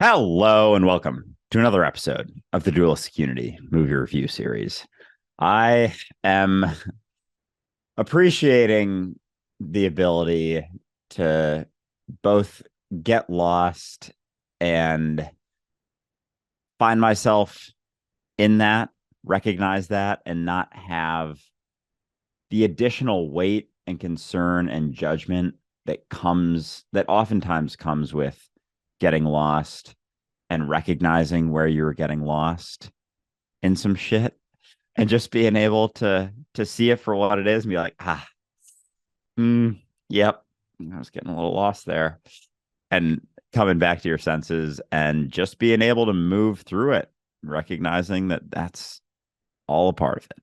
Hello and welcome to another episode of the Dualistic Unity movie review series. I am appreciating the ability to both get lost and find myself in that, recognize that, and not have the additional weight and concern and judgment that oftentimes comes with getting lost and recognizing where you were getting lost in some shit and just being able to see it for what it is and be like, yep, I was getting a little lost there. And coming back to your senses and just being able to move through it, recognizing that that's all a part of it.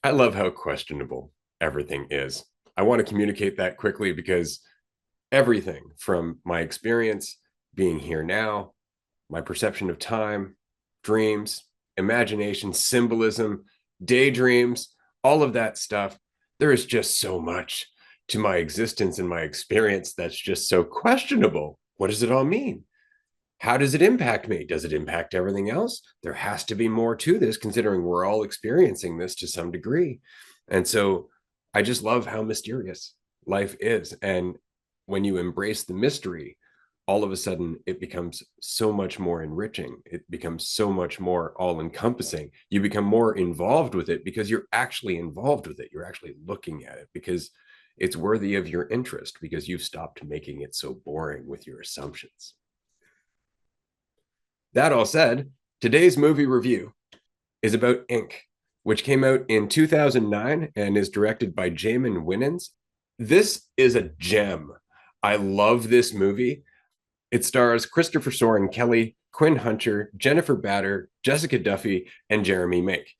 I love how questionable everything is. I want to communicate that quickly because everything from my experience being here now, my perception of time, dreams, imagination, symbolism, daydreams, all of that stuff, there is just so much to my existence and my experience that's just so questionable. What does it all mean? How does it impact me? Does it impact everything else? There has to be more to this, considering we're all experiencing this to some degree. And so I just love how mysterious life is. And when you embrace the mystery, all of a sudden it becomes so much more enriching. It becomes so much more all encompassing. You become more involved with it because you're actually involved with it. You're actually looking at it because it's worthy of your interest because you've stopped making it so boring with your assumptions. That all said, today's movie review is about Ink, which came out in 2009 and is directed by Jamin Winans. This is a gem. I love this movie. It stars Christopher Soren Kelly, Quinn Hunchar, Jennifer Bader, Jessica Duffy, and Jeremy Make.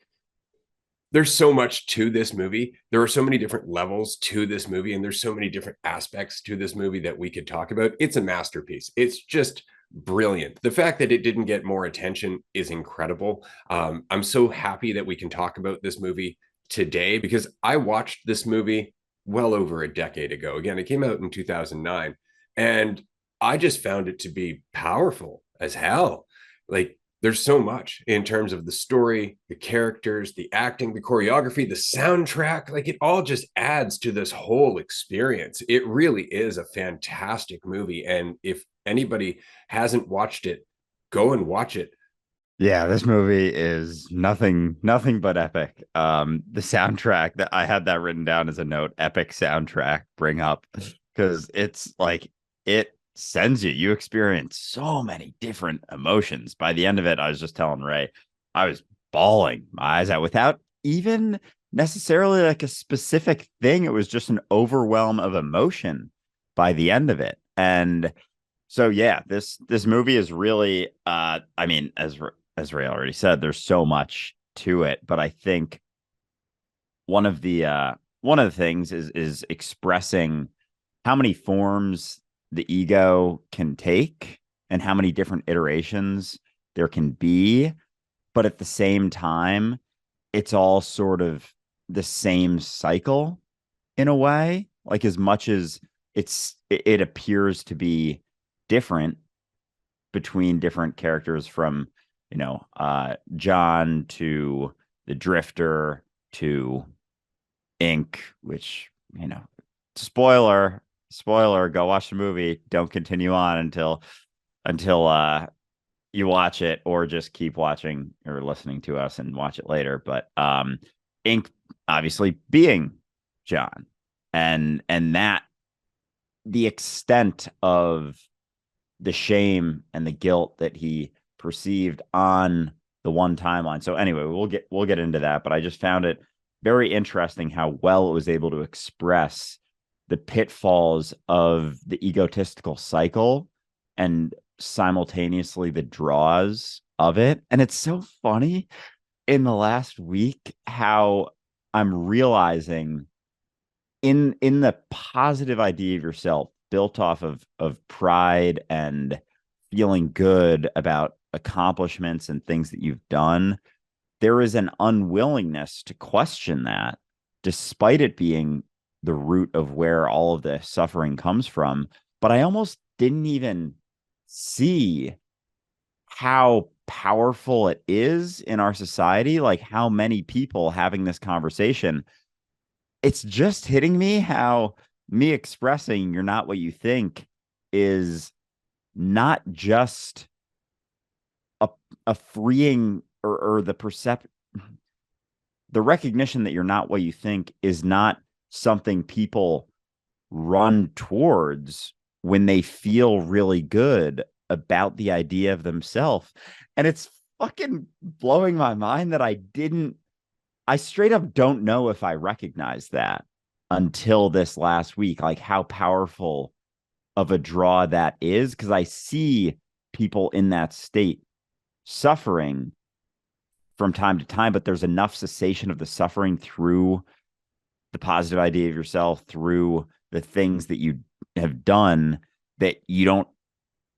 There's so much to this movie. There are so many different levels to this movie, and there's so many different aspects to this movie that we could talk about. It's a masterpiece. It's just brilliant. The fact that it didn't get more attention is incredible. I'm so happy that we can talk about this movie today because I watched this movie well over a decade ago. Again, it came out in 2009, and I just found it to be powerful as hell. Like, there's so much in terms of the story, the characters, the acting, the choreography, the soundtrack. Like, it all just adds to this whole experience. It really is a fantastic movie. And if anybody hasn't watched it, go and watch it. Yeah, this movie is nothing but epic. The soundtrack that I had that written down as a note, epic soundtrack, bring up because it's like it sends you. You experience so many different emotions. By the end of it, I was just telling Ray, I was bawling my eyes out without even necessarily like a specific thing. It was just an overwhelm of emotion by the end of it. And so yeah, this movie is really I mean, as Ray already said, there's so much to it, but I think one of the things is expressing how many forms the ego can take and how many different iterations there can be, but at the same time, it's all sort of the same cycle in a way. Like as much as it appears to be different between different characters from John to the Drifter to Ink, which spoiler, go watch the movie, don't continue on until you watch it, or just keep watching or listening to us and watch it later. But Ink obviously being John, and that the extent of the shame and the guilt that he perceived on the one timeline. So anyway, we'll get into that, but I just found it very interesting how well it was able to express the pitfalls of the egotistical cycle and simultaneously the draws of it. And it's so funny in the last week how I'm realizing in the positive idea of yourself built off of pride and feeling good about accomplishments and things that you've done, there is an unwillingness to question that, despite it being the root of where all of the suffering comes from. But I almost didn't even see how powerful it is in our society, like how many people having this conversation, it's just hitting me how me expressing you're not what you think is not just a, a freeing or the recognition that you're not what you think is not something people run towards when they feel really good about the idea of themselves. And it's fucking blowing my mind that I straight up don't know if I recognize that until this last week, like how powerful of a draw that is. Because I see people in that state suffering from time to time, but there's enough cessation of the suffering through the positive idea of yourself, through the things that you have done, that you don't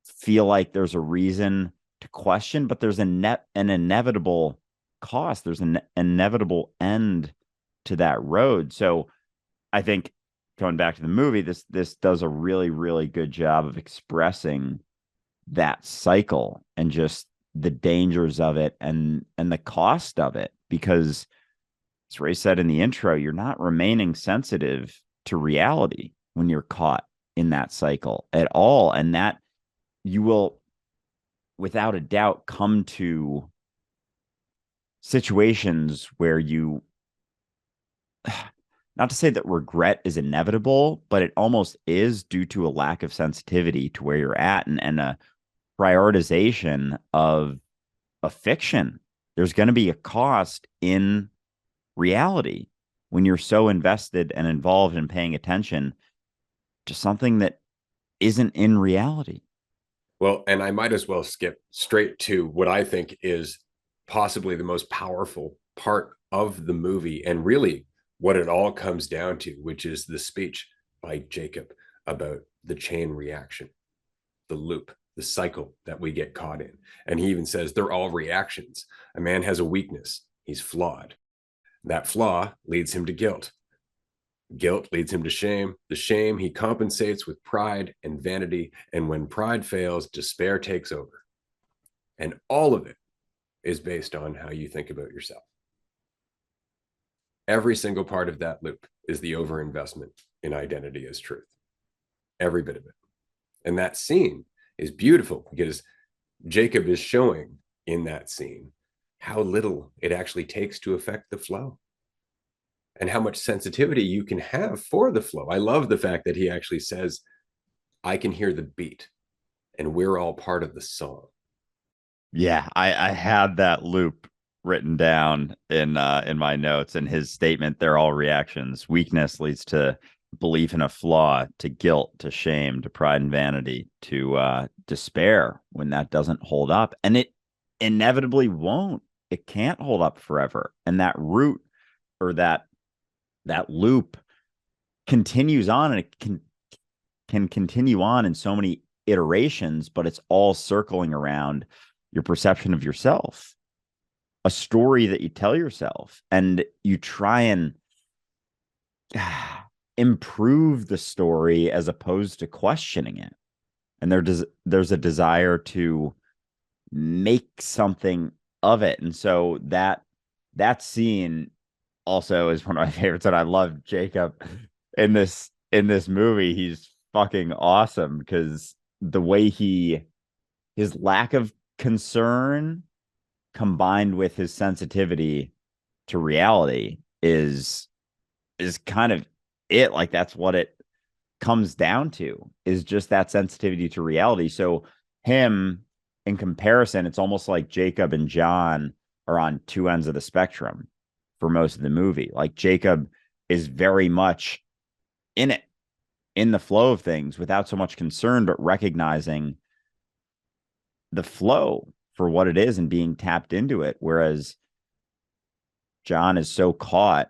feel like there's a reason to question, but there's an inevitable cost. There's an inevitable end to that road. So I think going back to the movie, this does a really, really good job of expressing that cycle and just the dangers of it and the cost of it. Because as Ray said in the intro, you're not remaining sensitive to reality when you're caught in that cycle at all. And that you will, without a doubt, come to situations where you, not to say that regret is inevitable, but it almost is, due to a lack of sensitivity to where you're at, and a prioritization of a fiction. There's going to be a cost in reality when you're so invested and involved in paying attention to something that isn't in reality. Well, and I might as well skip straight to what I think is possibly the most powerful part of the movie, and really what it all comes down to, which is the speech by Jacob about the chain reaction, the loop, the cycle that we get caught in. And he even says they're all reactions. A man has a weakness, he's flawed. That flaw leads him to guilt. Guilt leads him to shame. The shame he compensates with pride and vanity. And when pride fails, despair takes over. And all of it is based on how you think about yourself. Every single part of that loop is the overinvestment in identity as truth. Every bit of it. And that scene is beautiful because Jacob is showing in that scene how little it actually takes to affect the flow, and how much sensitivity you can have for the flow. I love the fact that he actually says, I can hear the beat and we're all part of the song. Yeah, I had that loop written down in my notes, and his statement, they're all reactions. Weakness leads to belief in a flaw, to guilt, to shame, to pride and vanity, to despair when that doesn't hold up. And it inevitably won't. It can't hold up forever. And that root, or that loop, continues on, and it can continue on in so many iterations, but it's all circling around your perception of yourself, a story that you tell yourself, and you try and improve the story as opposed to questioning it. And there's a desire to make something of it. And so that scene also is one of my favorites. And I love Jacob in this movie. He's fucking awesome because the way his lack of concern combined with his sensitivity to reality is kind of it. Like, that's what it comes down to, is just that sensitivity to reality. So him, in comparison, it's almost like Jacob and John are on two ends of the spectrum for most of the movie. Like, Jacob is very much in it, in the flow of things, without so much concern, but recognizing the flow for what it is and being tapped into it. Whereas John is so caught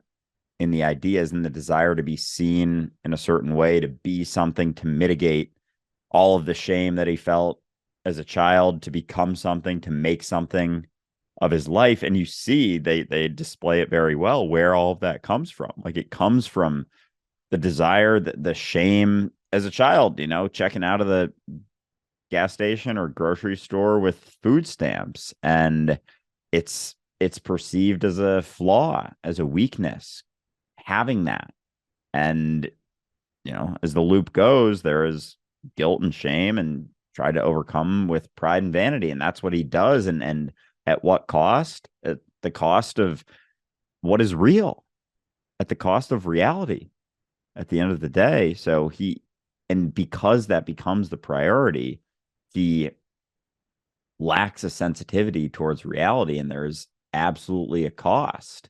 in the ideas and the desire to be seen in a certain way, to be something, to mitigate all of the shame that he felt as a child, to become something, to make something of his life. And you see they display it very well where all of that comes from. Like, it comes from the desire, the shame as a child, checking out of gas station or grocery store with food stamps, and it's perceived as a flaw, as a weakness, having that. And as the loop goes, there is guilt and shame and try to overcome with pride and vanity. And that's what he does. And at what cost? At the cost of what is real, at the cost of reality at the end of the day. And because that becomes the priority, he lacks a sensitivity towards reality. And there's absolutely a cost.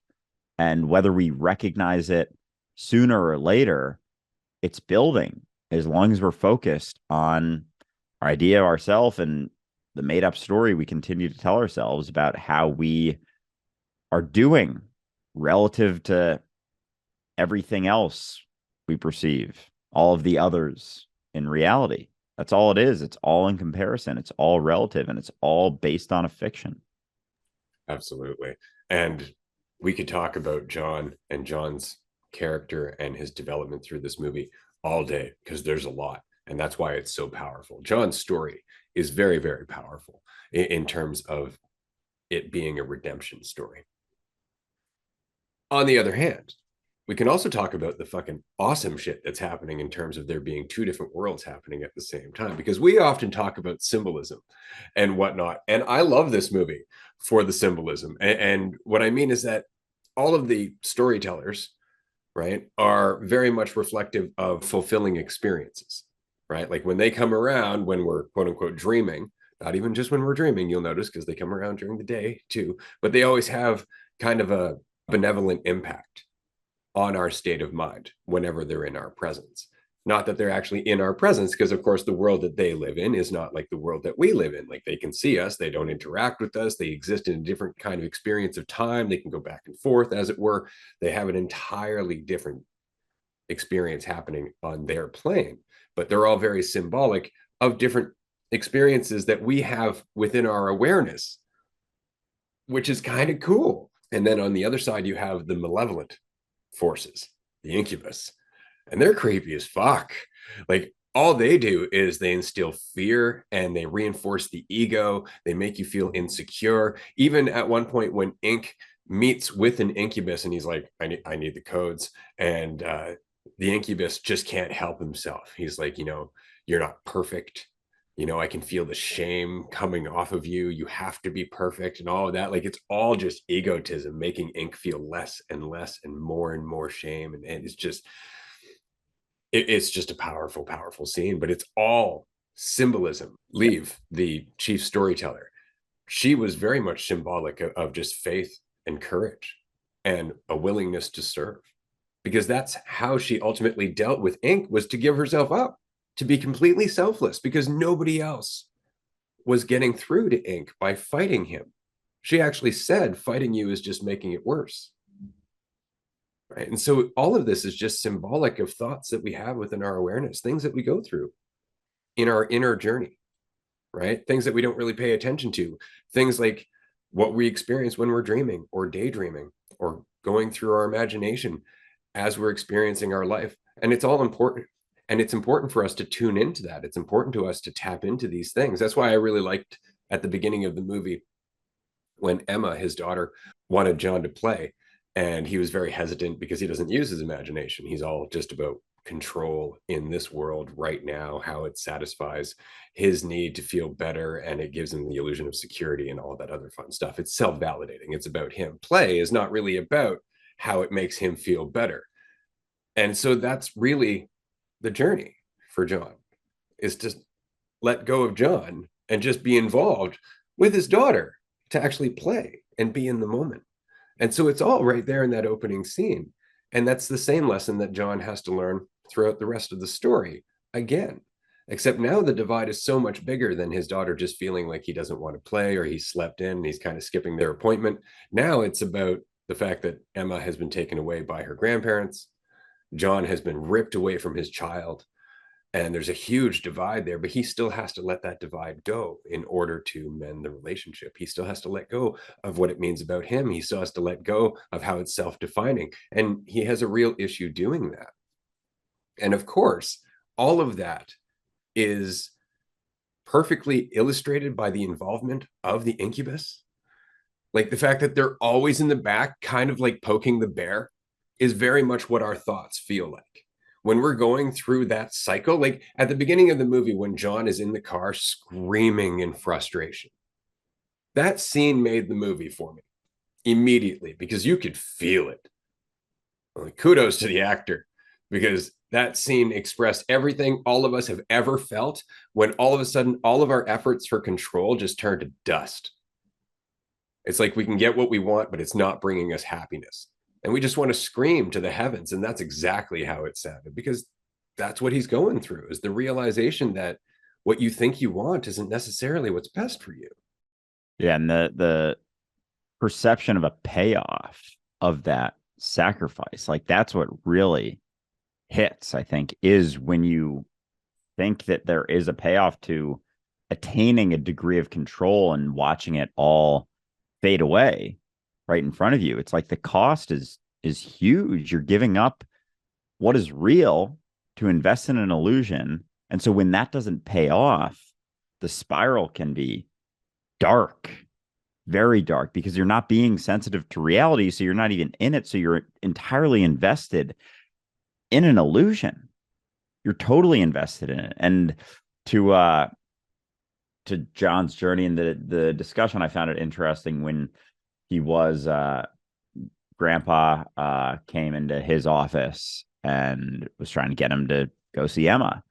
And whether we recognize it sooner or later, it's building as long as we're focused on our idea of ourselves and the made up story we continue to tell ourselves about how we are doing relative to everything else we perceive, all of the others in reality. That's all it is. It's all in comparison. It's all relative, and it's all based on a fiction. Absolutely. And we could talk about John and John's character and his development through this movie all day because there's a lot. And that's why it's so powerful. John's story is very, very powerful in terms of it being a redemption story. On the other hand, we can also talk about the fucking awesome shit that's happening in terms of there being two different worlds happening at the same time, because we often talk about symbolism and whatnot. And I love this movie for the symbolism. And what I mean is that all of the storytellers, right, are very much reflective of fulfilling experiences, right? Like when they come around, when we're quote unquote dreaming, not even just when we're dreaming, you'll notice because they come around during the day too, but they always have kind of a benevolent impact on our state of mind whenever they're in our presence. Not that they're actually in our presence, because of course the world that they live in is not like the world that we live in. Like they can see us, they don't interact with us, they exist in a different kind of experience of time, they can go back and forth, as it were. They have an entirely different experience happening on their plane, but they're all very symbolic of different experiences that we have within our awareness, which is kind of cool. And then on the other side, you have the malevolent forces, the incubus, and they're creepy as fuck. Like all they do is they instill fear and they reinforce the ego. They make you feel insecure. Even at one point when Ink meets with an incubus and he's like, I need the codes. And the incubus just can't help himself. He's like, you're not perfect. I can feel the shame coming off of you. You have to be perfect and all of that. Like it's all just egotism, making Ink feel less and less and more shame. And it's just a powerful, powerful scene, but it's all symbolism. Leave, the chief storyteller, she was very much symbolic of just faith and courage and a willingness to serve, because that's how she ultimately dealt with Ink, was to give herself up, to be completely selfless, because nobody else was getting through to Ink by fighting him. She actually said, fighting you is just making it worse. Right. And so all of this is just symbolic of thoughts that we have within our awareness, things that we go through in our inner journey, right? Things that we don't really pay attention to, things like what we experience when we're dreaming or daydreaming or going through our imagination as we're experiencing our life. And it's all important. And it's important for us to tune into that. It's important to us to tap into these things. That's why I really liked at the beginning of the movie when Emma, his daughter, wanted John to play. And he was very hesitant because he doesn't use his imagination. He's all just about control in this world right now, how it satisfies his need to feel better, and it gives him the illusion of security and all that other fun stuff. It's self-validating. It's about him. Play is not really about how it makes him feel better. And so that's really the journey for John, is to let go of John and just be involved with his daughter, to actually play and be in the moment. And so it's all right there in that opening scene. And that's the same lesson that John has to learn throughout the rest of the story again. Except now the divide is so much bigger than his daughter just feeling like he doesn't want to play, or he slept in and he's kind of skipping their appointment. Now it's about the fact that Emma has been taken away by her grandparents. John has been ripped away from his child. And there's a huge divide there, but he still has to let that divide go in order to mend the relationship. He still has to let go of what it means about him. He still has to let go of how it's self-defining. And he has a real issue doing that. And of course, all of that is perfectly illustrated by the involvement of the incubus. Like the fact that they're always in the back, kind of like poking the bear, is very much what our thoughts feel like. When we're going through that cycle, like at the beginning of the movie, when John is in the car screaming in frustration, that scene made the movie for me immediately because you could feel it. Well, kudos to the actor because that scene expressed everything all of us have ever felt when all of a sudden all of our efforts for control just turned to dust. It's like we can get what we want, but it's not bringing us happiness. And we just want to scream to the heavens. And that's exactly how it sounded because that's what he's going through is the realization that what you think you want isn't necessarily what's best for you. Yeah, and the perception of a payoff of that sacrifice, like that's what really hits, I think, is when you think that there is a payoff to attaining a degree of control and watching it all fade away right in front of you. It's like the cost is huge. You're giving up what is real to invest in an illusion. And so when that doesn't pay off, the spiral can be dark, very dark, because you're not being sensitive to reality. So you're not even in it. So you're entirely invested in an illusion. You're totally invested in it. And to John's journey and the discussion, I found it interesting when he was grandpa came into his office and was trying to get him to go see Emma.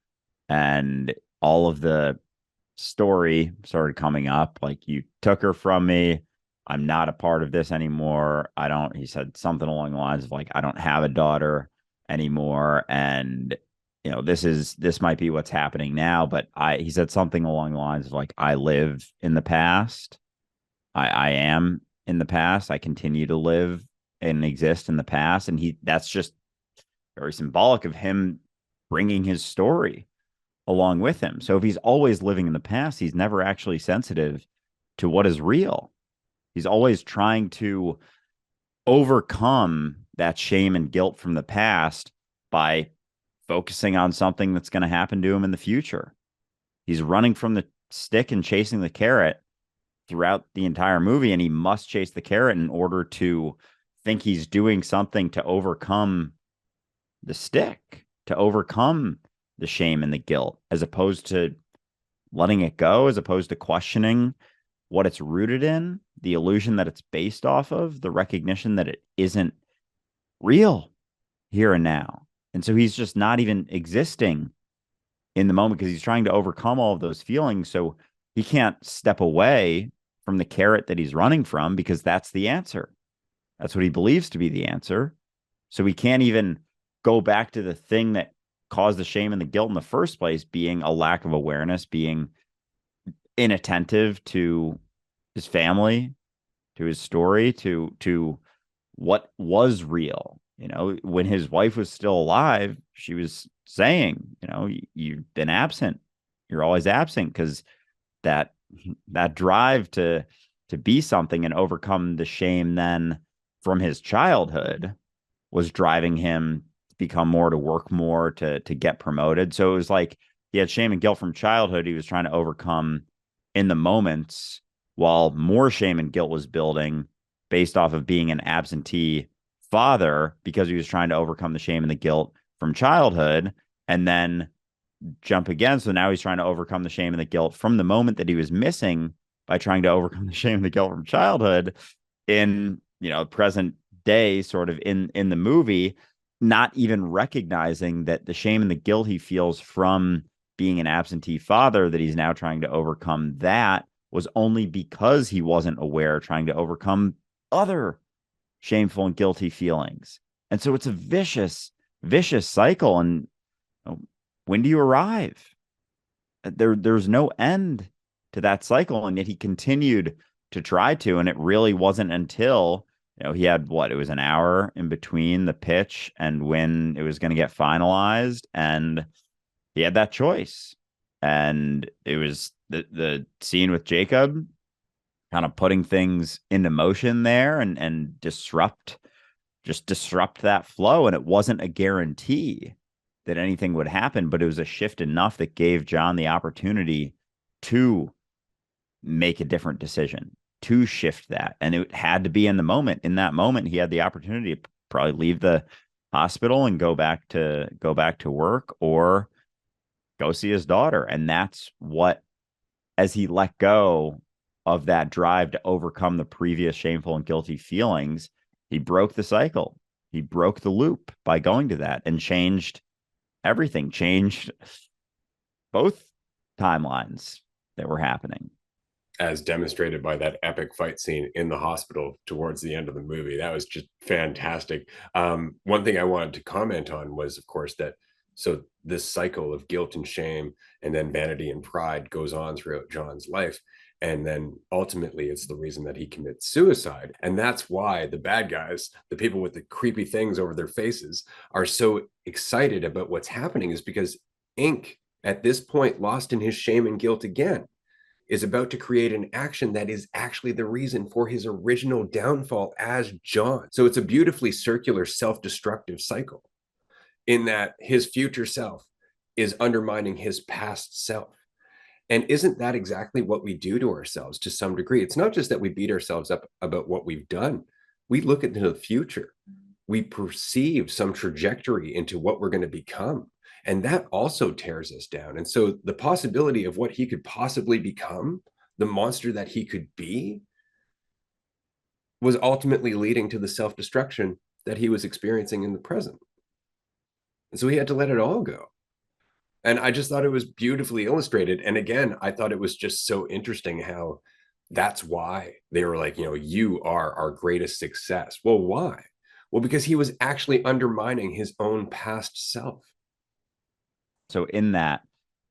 And all of the story started coming up like, you took her from me. I'm not a part of this anymore. I don't, he said something along the lines of like, I don't have a daughter anymore. And this might be what's happening now, but he said something along the lines of like, I live in the past. I am in the past. I continue to live and exist in the past. And that's just very symbolic of him bringing his story along with him. So if he's always living in the past, he's never actually sensitive to what is real. He's always trying to overcome that shame and guilt from the past by focusing on something that's going to happen to him in the future. He's running from the stick and chasing the carrot throughout the entire movie, and he must chase the carrot in order to think he's doing something to overcome the stick, to overcome the shame and the guilt, as opposed to letting it go, as opposed to questioning what it's rooted in, the illusion that it's based off of, the recognition that it isn't real here and now. And so he's just not even existing in the moment because he's trying to overcome all of those feelings. So he can't step away from the carrot that he's running from because that's the answer. That's what he believes to be the answer. So he can't even go back to the thing that caused the shame and the guilt in the first place, being a lack of awareness, being inattentive to his family, to his story, to what was real. When his wife was still alive, she was saying, you've been absent. You're always absent, because that drive to be something and overcome the shame then from his childhood was driving him to become more, to work more, to get promoted. So it was like he had shame and guilt from childhood he was trying to overcome in the moments, while more shame and guilt was building based off of being an absentee father, because he was trying to overcome the shame and the guilt from childhood, and then jump again. So now he's trying to overcome the shame and the guilt from the moment that he was missing by trying to overcome the shame and the guilt from childhood in, present day, sort of in the movie, not even recognizing that the shame and the guilt he feels from being an absentee father that he's now trying to overcome, that was only because he wasn't aware, trying to overcome other shameful and guilty feelings. And so it's a vicious cycle. And when do you arrive? There's no end to that cycle. And yet he continued to try to, and it really wasn't until, he had it was an hour in between the pitch and when it was going to get finalized. And he had that choice. And it was the scene with Jacob kind of putting things into motion there and disrupt that flow. And it wasn't a guarantee that anything would happen, but it was a shift enough that gave John the opportunity to make a different decision, to shift that. And it had to be in the moment. In that moment, he had the opportunity to probably leave the hospital and go back to work, or go see his daughter. And that's what, as he let go of that drive to overcome the previous shameful and guilty feelings, he broke the cycle. He broke the loop by going to that and changed everything, changed both timelines that were happening. As demonstrated by that epic fight scene in the hospital towards the end of the movie. That was just fantastic. One thing I wanted to comment on was, of course, that so this cycle of guilt and shame and then vanity and pride goes on throughout John's life. And then ultimately, it's the reason that he commits suicide. And that's why the bad guys, the people with the creepy things over their faces, are so excited about what's happening, is because Ink, at this point, lost in his shame and guilt again, is about to create an action that is actually the reason for his original downfall as John. So it's a beautifully circular self-destructive cycle in that his future self is undermining his past self. And isn't that exactly what we do to ourselves to some degree? It's not just that we beat ourselves up about what we've done. We look into the future. We perceive some trajectory into what we're going to become. And that also tears us down. And so the possibility of what he could possibly become, the monster that he could be, was ultimately leading to the self-destruction that he was experiencing in the present. And so he had to let it all go. And I just thought it was beautifully illustrated. And again, I thought it was just so interesting how that's why they were like, you are our greatest success. Well, why? Well, because he was actually undermining his own past self. So in that,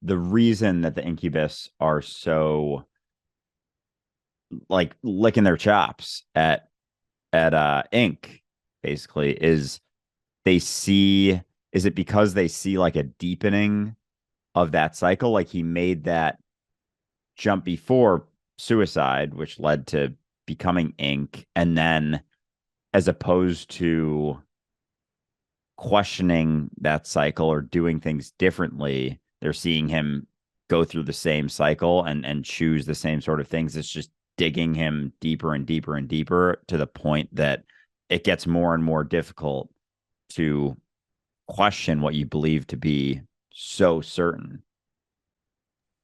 the reason that the incubus are so like licking their chops at Ink basically is they see, is it because they see like a deepening of that cycle? Like he made that jump before suicide, which led to becoming Ink, and then as opposed to questioning that cycle or doing things differently, they're seeing him go through the same cycle and choose the same sort of things. It's just digging him deeper and deeper and deeper to the point that it gets more and more difficult to question what you believe to be so certain.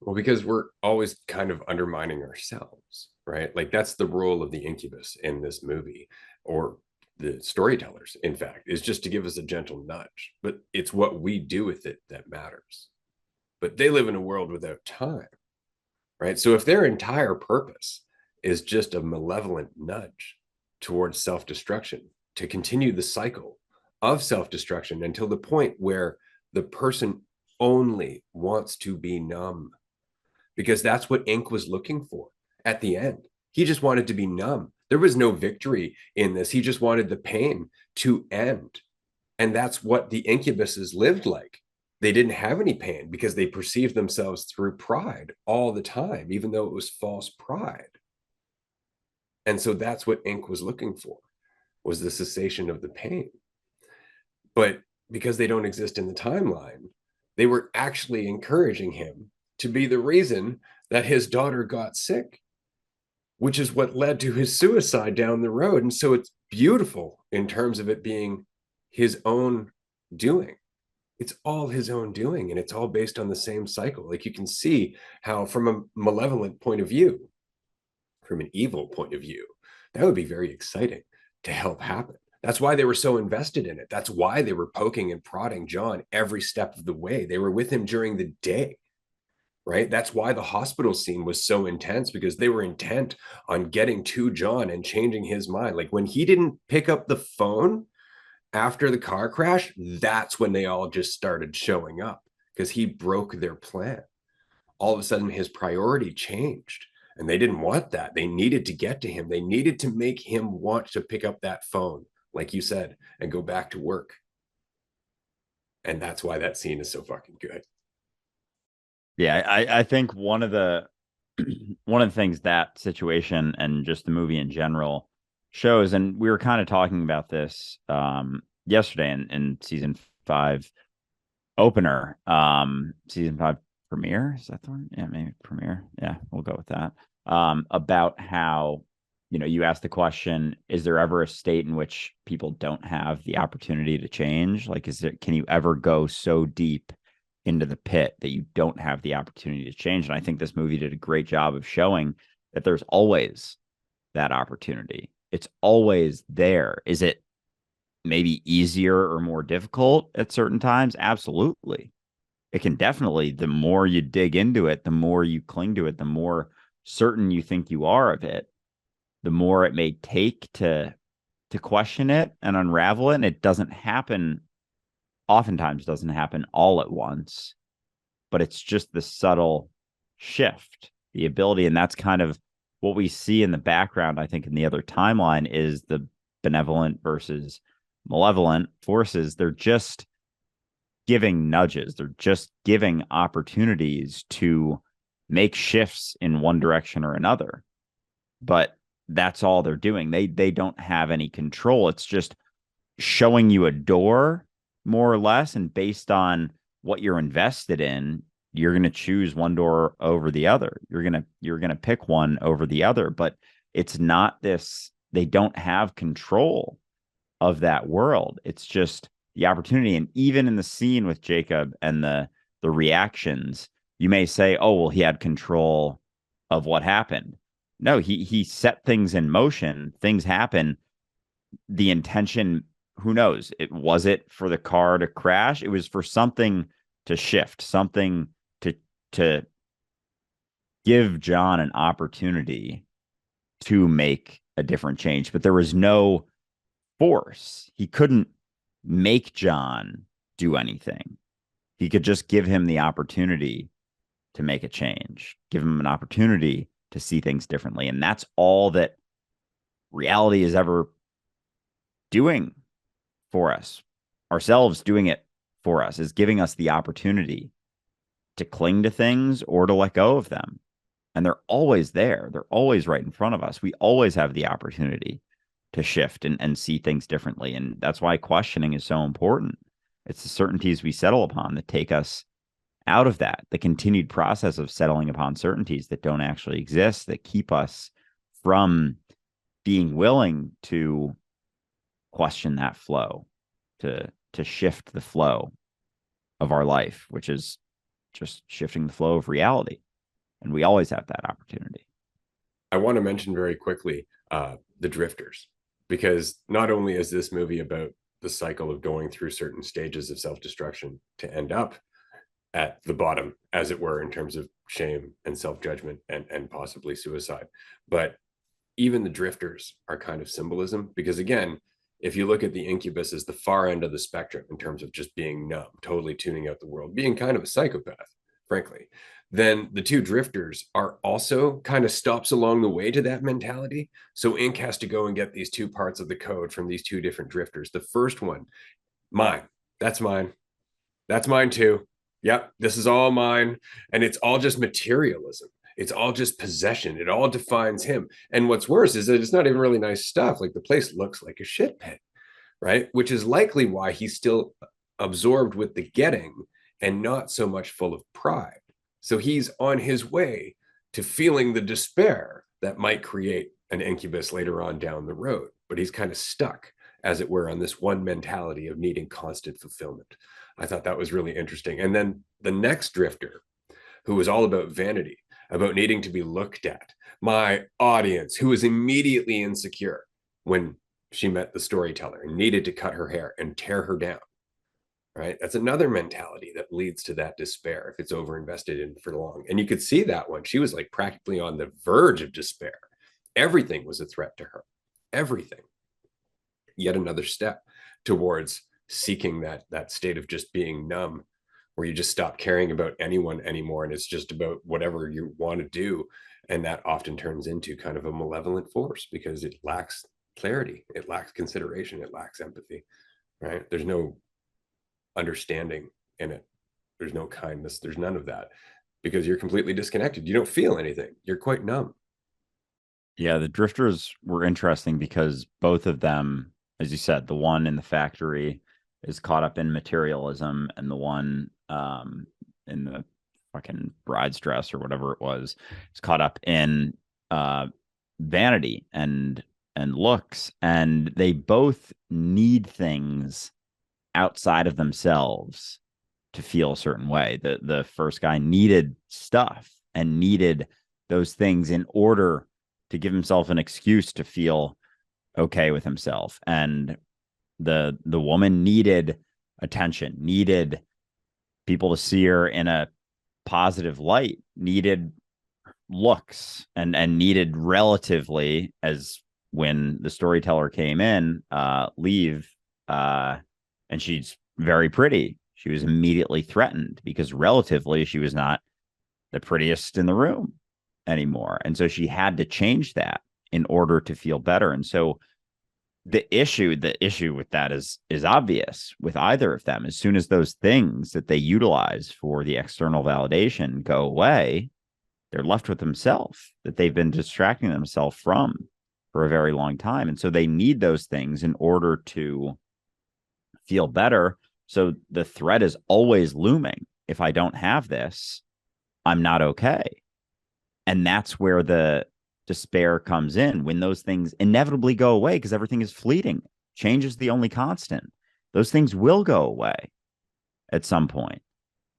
Well, because we're always kind of undermining ourselves, right? Like that's the role of the incubus in this movie, or the storytellers, in fact, is just to give us a gentle nudge. But it's what we do with it that matters. But they live in a world without time, right? So if their entire purpose is just a malevolent nudge towards self-destruction, to continue the cycle of self-destruction until the point where the person only wants to be numb, because that's what Ink was looking for at the end. He just wanted to be numb. There was no victory in this. He just wanted the pain to end. And that's what the incubuses lived like. They didn't have any pain because they perceived themselves through pride all the time, even though it was false pride. And so that's what Ink was looking for, was the cessation of the pain. But because they don't exist in the timeline, they were actually encouraging him to be the reason that his daughter got sick, which is what led to his suicide down the road. And so it's beautiful in terms of it being his own doing. It's all his own doing, and it's all based on the same cycle. Like you can see how, from a malevolent point of view, from an evil point of view, that would be very exciting to help happen. That's why they were so invested in it. That's why they were poking and prodding John every step of the way. They were with him during the day, right? That's why the hospital scene was so intense, because they were intent on getting to John and changing his mind. Like when he didn't pick up the phone after the car crash, that's when they all just started showing up, because he broke their plan. All of a sudden, his priority changed, and they didn't want that. They needed to get to him. They needed to make him want to pick up that phone, like you said, and go back to work. And that's why that scene is so fucking good. Yeah, I think one of the one of the things that situation and just the movie in general shows, and we were kind of talking about this yesterday in season 5 opener, season 5 Premiere. Is that the one? Yeah, maybe Premiere. Yeah, we'll go with that. About how, you asked the question, is there ever a state in which people don't have the opportunity to change? Like, can you ever go so deep into the pit that you don't have the opportunity to change? And I think this movie did a great job of showing that there's always that opportunity. It's always there. Is it maybe easier or more difficult at certain times? Absolutely. It can definitely, the more you dig into it, the more you cling to it, the more certain you think you are of it, the more it may take to question it and unravel it. And it doesn't happen, oftentimes doesn't happen all at once, but it's just the subtle shift, the ability. And that's kind of what we see in the background, I think, in the other timeline is the benevolent versus malevolent forces. They're just giving nudges, they're just giving opportunities to make shifts in one direction or another. But that's all they're doing. They don't have any control. It's just showing you a door, more or less, and based on what you're invested in, you're going to choose one door over the other. You're going to pick one over the other, but it's not this, they don't have control of that world. It's just the opportunity. And even in the scene with Jacob and the reactions, you may say, oh, well, he had control of what happened. No, he set things in motion. Things happen. The intention, who knows? It for the car to crash. It was for something to shift, something to give John an opportunity to make a different change. But there was no force. He couldn't make John do anything. He could just give him the opportunity to make a change, give him an opportunity to see things differently. And that's all that reality is ever doing for us. Ourselves doing it for us is giving us the opportunity to cling to things or to let go of them. And they're always there. They're always right in front of us. We always have the opportunity to shift and see things differently. And that's why questioning is so important. It's the certainties we settle upon that take us out of that, the continued process of settling upon certainties that don't actually exist, that keep us from being willing to question that flow, to shift the flow of our life, which is just shifting the flow of reality. And we always have that opportunity. I want to mention very quickly the drifters, because not only is this movie about the cycle of going through certain stages of self-destruction to end up at the bottom, as it were, in terms of shame and self-judgment and possibly suicide, but even the drifters are kind of symbolism, because again, if you look at the incubus as the far end of the spectrum in terms of just being numb, totally tuning out the world, being kind of a psychopath, frankly, then the two drifters are also kind of stops along the way to that mentality. So Ink has to go and get these two parts of the code from these two different drifters. The first one, mine, that's mine. That's mine too. Yep, this is all mine. And it's all just materialism. It's all just possession. It all defines him. And what's worse is that it's not even really nice stuff. Like the place looks like a shit pit, right? Which is likely why he's still absorbed with the getting and not so much full of pride. So he's on his way to feeling the despair that might create an incubus later on down the road. But he's kind of stuck, as it were, on this one mentality of needing constant fulfillment. I thought that was really interesting. And then the next drifter, who was all about vanity, about needing to be looked at, my audience, who was immediately insecure when she met the storyteller and needed to cut her hair and tear her down, right? That's another mentality that leads to that despair if it's overinvested in for long. And you could see that one. She was like practically on the verge of despair. Everything was a threat to her. Everything. Yet another step towards seeking that state of just being numb, where you just stop caring about anyone anymore and it's just about whatever you want to do. And that often turns into kind of a malevolent force because it lacks clarity, it lacks consideration, it lacks empathy, right? There's no understanding in it, there's no kindness, there's none of that, because you're completely disconnected. You don't feel anything, you're quite numb. Yeah, the drifters were interesting because both of them, as you said, the one in the factory is caught up in materialism, and the one in the fucking bride's dress or whatever it was, is caught up in uh vanity and looks, and they both need things outside of themselves to feel a certain way. The first guy needed stuff and needed those things in order to give himself an excuse to feel okay with himself. And the woman needed attention, needed people to see her in a positive light, needed looks, and needed relatively, as when the storyteller came in, leave, and she's very pretty. She was immediately threatened because relatively she was not the prettiest in the room anymore. And so she had to change that in order to feel better. And so the issue with that is obvious with either of them. As soon as those things that they utilize for the external validation go away, they're left with themselves that they've been distracting themselves from for a very long time. And so they need those things in order to feel better. So the threat is always looming. If I don't have this, I'm not okay. And that's where the despair comes in, when those things inevitably go away, because everything is fleeting. Change is the only constant. Those things will go away at some point.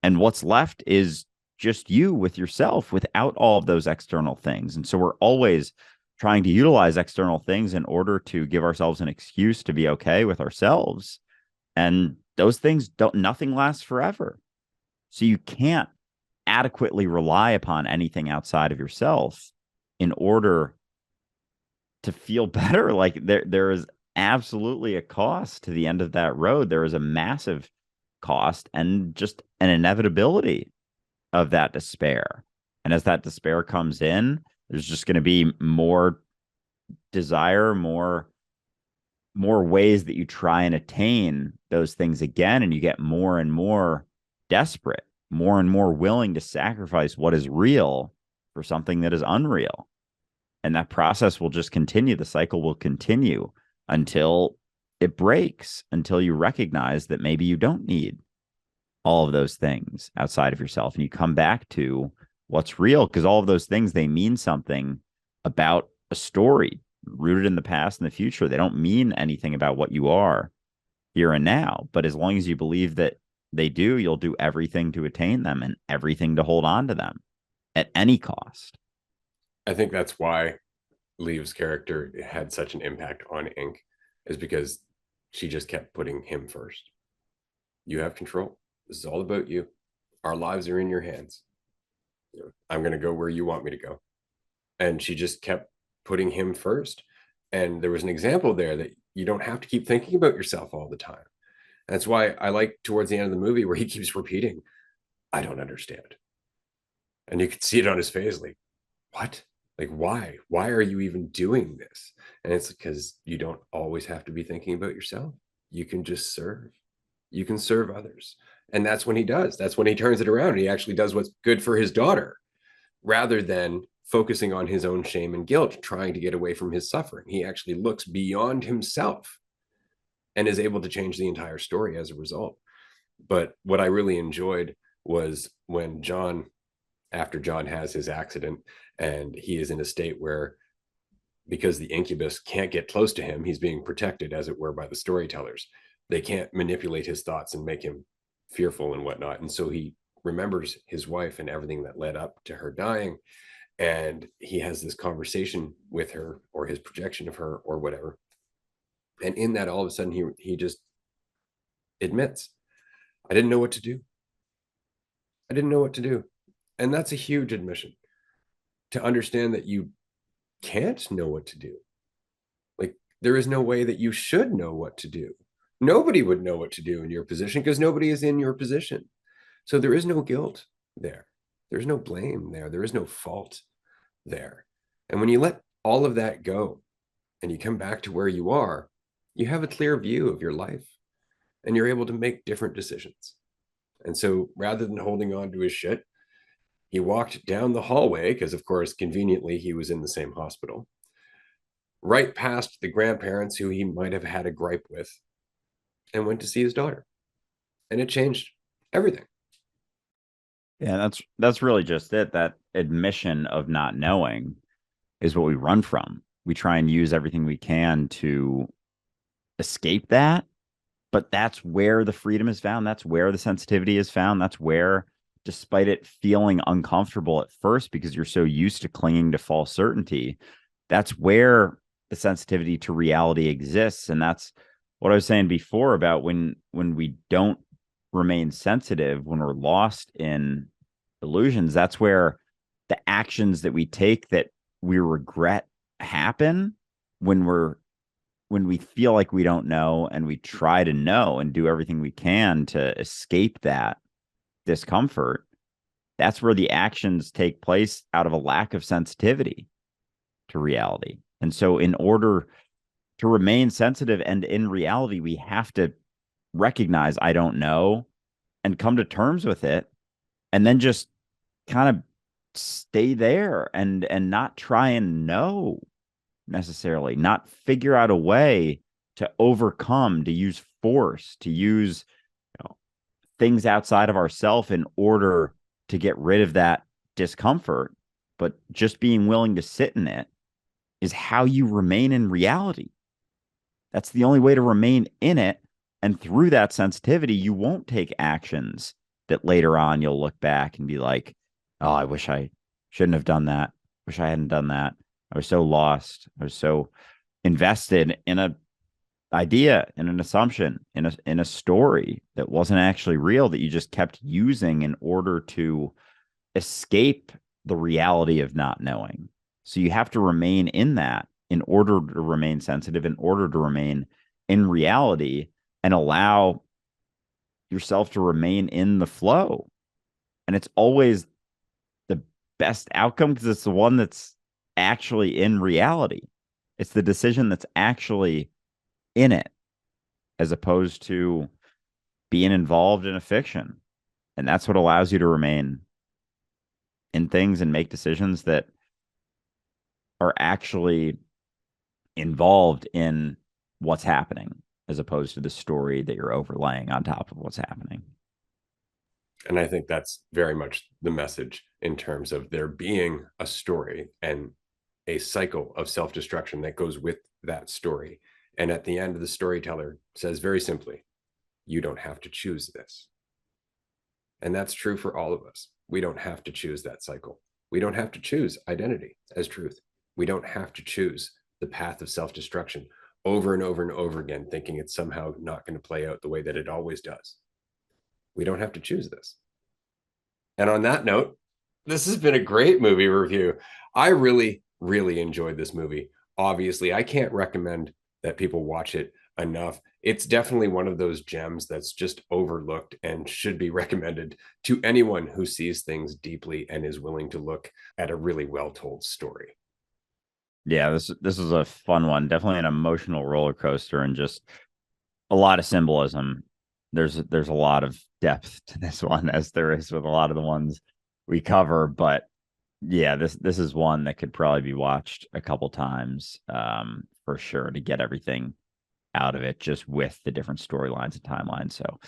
And what's left is just you with yourself without all of those external things. And so we're always trying to utilize external things in order to give ourselves an excuse to be okay with ourselves. And those things don't, nothing lasts forever. So you can't adequately rely upon anything outside of yourself in order to feel better. Like there is absolutely a cost to the end of that road. There is a massive cost and just an inevitability of that despair. And as that despair comes in, there's just going to be more desire, more ways that you try and attain those things again, and you get more and more desperate, more and more willing to sacrifice what is real for something that is unreal. And that process will just continue. The cycle will continue until it breaks, until you recognize that maybe you don't need all of those things outside of yourself, and you come back to what's real, because all of those things, they mean something about a story rooted in the past and the future. They don't mean anything about what you are here and now. But as long as you believe that they do, you'll do everything to attain them and everything to hold on to them at any cost. I think that's why Leave's character had such an impact on Ink, is because she just kept putting him first. You have control. This is all about you. Our lives are in your hands. I'm going to go where you want me to go. And she just kept putting him first. And there was an example there that you don't have to keep thinking about yourself all the time. That's why I like towards the end of the movie where he keeps repeating, I don't understand. And you could see it on his face, like, what? Like, why? Why are you even doing this? And it's because you don't always have to be thinking about yourself. You can just serve. You can serve others. And that's when he does. That's when he turns it around. He actually does what's good for his daughter rather than focusing on his own shame and guilt, trying to get away from his suffering. He actually looks beyond himself and is able to change the entire story as a result. But what I really enjoyed was when John, after John has his accident and he is in a state where, because the incubus can't get close to him, he's being protected, as it were, by the storytellers. They can't manipulate his thoughts and make him fearful and whatnot. And so he remembers his wife and everything that led up to her dying. And he has this conversation with her, or his projection of her, or whatever. And in that, all of a sudden, he just admits, I didn't know what to do. I didn't know what to do. And that's a huge admission, to understand that you can't know what to do. Like, there is no way that you should know what to do. Nobody would know what to do in your position because nobody is in your position. So there is no guilt there. There's no blame there. There is no fault there. And when you let all of that go and you come back to where you are, you have a clear view of your life and you're able to make different decisions. And so rather than holding on to his shit, he walked down the hallway, because of course, conveniently, he was in the same hospital, right past the grandparents who he might have had a gripe with, and went to see his daughter. And it changed everything. Yeah, that's really just it. That admission of not knowing is what we run from. We try and use everything we can to escape that, but that's where the freedom is found. That's where the sensitivity is found. That's where, despite it feeling uncomfortable at first because you're so used to clinging to false certainty, that's where the sensitivity to reality exists. And that's what I was saying before about when we don't remain sensitive, when we're lost in illusions, that's where the actions that we take that we regret happen when we feel like we don't know and we try to know and do everything we can to escape that discomfort. That's where the actions take place out of a lack of sensitivity to reality. And so, in order to remain sensitive and in reality, we have to recognize I don't know and come to terms with it, and then just kind of stay there and not try and know necessarily, not figure out a way to overcome, to use force, to use, things outside of ourself in order to get rid of that discomfort. But just being willing to sit in it is how you remain in reality. That's the only way to remain in it. And through that sensitivity, you won't take actions that later on you'll look back and be like, oh, I wish I shouldn't have done that. Wish I hadn't done that. I was so lost. I was so invested in a idea, in an assumption, in a story that wasn't actually real that you just kept using in order to escape the reality of not knowing. So you have to remain in that in order to remain sensitive, in order to remain in reality and allow yourself to remain in the flow. And it's always the best outcome because it's the one that's actually in reality. It's the decision that's actually in it as opposed to being involved in a fiction. And that's what allows you to remain in things and make decisions that are actually involved in what's happening as opposed to the story that you're overlaying on top of what's happening. And I think that's very much the message in terms of there being a story and a cycle of self destruction that goes with that story. And at the end, the storyteller says very simply, you don't have to choose this. And that's true for all of us. We don't have to choose that cycle. We don't have to choose identity as truth. We don't have to choose the path of self destruction over and over and over again, thinking it's somehow not going to play out the way that it always does. We don't have to choose this. And on that note, this has been a great movie review. I really, really enjoyed this movie. Obviously, I can't recommend that people watch it enough. It's definitely one of those gems that's just overlooked and should be recommended to anyone who sees things deeply and is willing to look at a really well told story. Yeah, this is a fun one. Definitely an emotional roller coaster and just a lot of symbolism. There's a lot of depth to this one as there is with a lot of the ones we cover, but yeah, this is one that could probably be watched a couple times for sure to get everything out of it just with the different storylines and timelines. So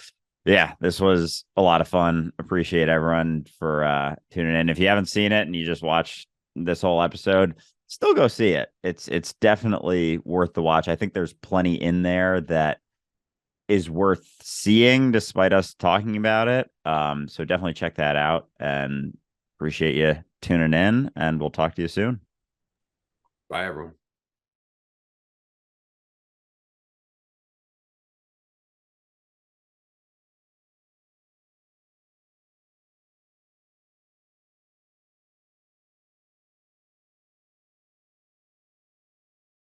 yeah, this was a lot of fun. Appreciate everyone for tuning in. If you haven't seen it and you just watched this whole episode, still go see it. It's definitely worth the watch. I think there's plenty in there that is worth seeing despite us talking about it. So definitely check that out and appreciate you tuning in and we'll talk to you soon. Bye, everyone.